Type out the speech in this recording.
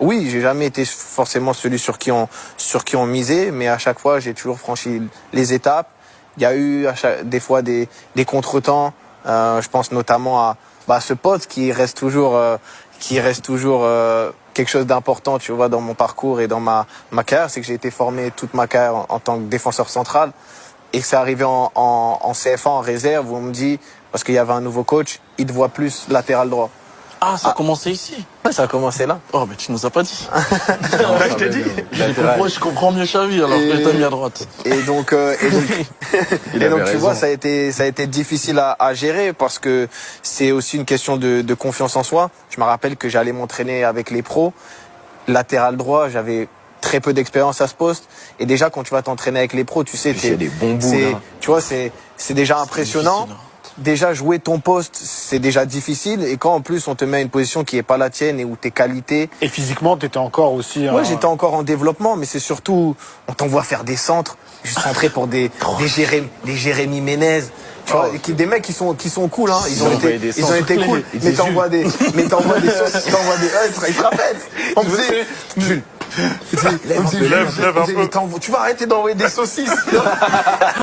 Oui, j'ai jamais été forcément celui sur qui on misait, mais à chaque fois, j'ai toujours franchi les étapes. Il y a eu des fois des contretemps. Je pense notamment à ce poste qui reste toujours quelque chose d'important, tu vois, dans mon parcours et dans ma carrière. C'est que j'ai été formé toute ma carrière en tant que défenseur central. Et que c'est arrivé en CFA, en réserve, où on me dit, parce qu'il y avait un nouveau coach, il te voit plus latéral droit. Ah, ça a commencé ici. Ouais, ça a commencé là. Oh, mais tu nous as pas dit. Je t'ai dit. Je comprends mieux Xavi, alors que t'as mis à droite. Et donc tu vois, ça a été difficile à gérer parce que c'est aussi une question de confiance en soi. Je me rappelle que j'allais m'entraîner avec les pros. Latéral droit, j'avais très peu d'expérience à ce poste. Et déjà, quand tu vas t'entraîner avec les pros, tu sais, il y a des bons bouts, là. tu vois, c'est déjà impressionnant. Déjà, jouer ton poste, c'est déjà difficile. Et quand en plus on te met à une position qui est pas la tienne et où tes qualités. Et physiquement, tu étais encore aussi. Ouais, j'étais encore en développement, mais c'est surtout, on t'envoie faire des centres, juste centrer pour des Jérémy Ménez. Tu vois, des mecs qui sont cool, hein. Ils ont été cool. Mais t'envoies des sauces, ils te rappellent. On faisait, Jules. Tu vas arrêter d'envoyer des saucisses.